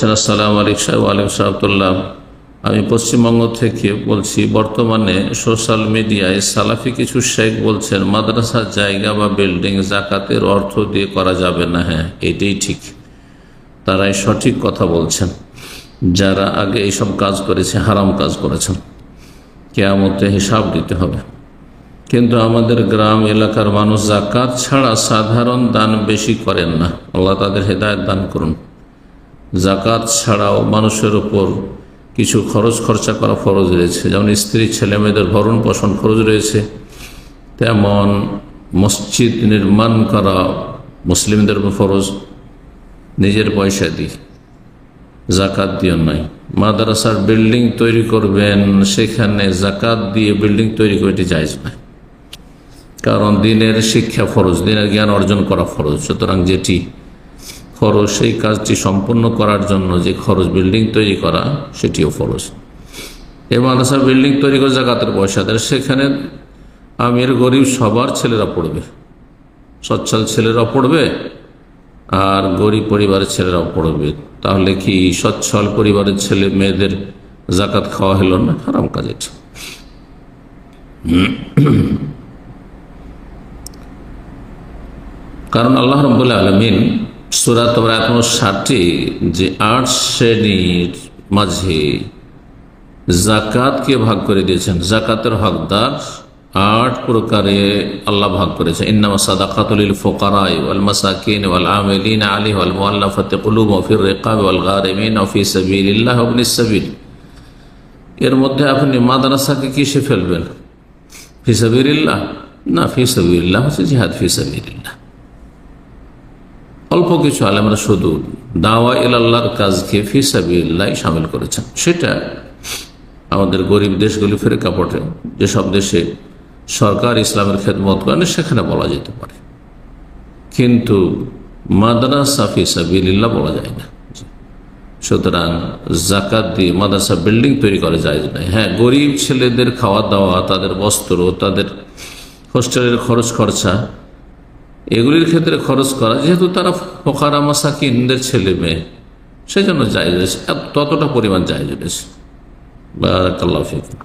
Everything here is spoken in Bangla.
বলছেন, আসসালামু আলাইকুম। ওয়ালাইকুম সালাম। আমি পশ্চিমবঙ্গ থেকে বলছি। বর্তমানে সোশ্যাল মিডিয়ায় সালাফি কিছু শেখ বলছেন মাদ্রাসার জায়গা বা বিল্ডিং জাকাতের অর্থ দিয়ে করা যাবে না। হ্যাঁ, এটাই ঠিক, তারাই সঠিক কথা বলছেন। যারা আগে এইসব কাজ করেছে হারাম কাজ করেছেন, কিয়ামতে হিসাব দিতে হবে। কিন্তু আমাদের গ্রাম এলাকার মানুষ জাকাত ছাড়া সাধারণ দান বেশি করেন না। আল্লাহ তাদের হেদায়েত দান করুন। জাকাত ছাড়াও মানুষের উপর কিছু খরচ খরচা করা ফরজ রয়েছে, যেমন স্ত্রী ছেলে মেয়েদের ভরণ পোষণ খরচ রয়েছে, তেমন মসজিদ নির্মাণ করা মুসলিমদের ফরজ, নিজের পয়সা দিয়ে, জাকাত দিয়ে নয়। মাদ্রাসার বিল্ডিং তৈরি করবেন, সেখানে জাকাত দিয়ে বিল্ডিং তৈরি করে এটি জায়েজ নয়, কারণ দিনের শিক্ষা ফরজ, দিনের জ্ঞান অর্জন করা ফরজ। সুতরাং যেটি ফরজ সেই কাজটি সম্পূর্ণ করার জন্য যে খরচ বিল্ডিং তৈরি করা, সেটিও ফরজ। এই মাদ্রাসা বিল্ডিং তৈরি করে জাকাতের পয়সা দেয়, সেখানে আমির গরিব সবার ছেলেরা পড়বে, সচ্ছল ছেলেরা পড়বে আর গরিব পরিবারের ছেলেরাও পড়বে। তাহলে কি সচ্ছল পরিবারের ছেলে মেয়েদের জাকাত খাওয়া হলো না? হারাম কাজ এটা। কারণ আল্লাহ রাব্বুল আলামিন সূরা তাওরা 59 যে 8 শ্রেণীর মাঝে জাকাতকে ভাগ করে দিয়েছেন, জাকাতের হকদার 8 প্রকারে আল্লাহ ভাগ করেছেন। ইন্নামা সাদাকাতু লিল ফুকারা'i ওয়াল মাসাকিন ওয়াল আমিলিনা আলাইহা ওয়াল মুআল্লাফাতি কুলুবুহুম ওয়া ফির রিকাবি ওয়াল গারিমিন ওয়া ফি সাবিলিল্লাহি ওয়া ইবনিস সাবিল। এর মধ্যে আপনি মাদ্রাসাকে কিসে ফেলবেন? ফি সাবিলিল্লাহ না, ফি সাবিলিল্লাহ হচ্ছে জিহাদ ফি সাবিলিল্লাহ। অল্প কিছু আলেমরা শুধু দাওয়া ইলাল্লাহর কাজকে ফি সাবিলিল্লাহ শামিল করেছেন। সেটা আমাদের গরিব দেশগুলি প্রেক্ষাপটে, যেসব দেশে সরকার ইসলামের খেদমত করেন সেখানে বলা যেতে পারে, কিন্তু মাদ্রাসা ফি সাবিলিল্লাহ বলা যায় না। সুতরাং জাকাত দিয়ে মাদ্রাসা বিল্ডিং তৈরি করা যায় না। হ্যাঁ, গরিব ছেলেদের খাওয়া দাওয়া, তাদের বস্ত্র, তাদের হোস্টেলের খরচ খরচা, এগুলির ক্ষেত্রে খরচ করা, যেহেতু তারা ফোকারা মাসাকিনদের ছেলে মেয়ে, সেই জন্য জায়েজ রয়েছে, ততটা পরিমাণ জায়েজ রয়েছে। বারাকাল্লাহু ফীকুম।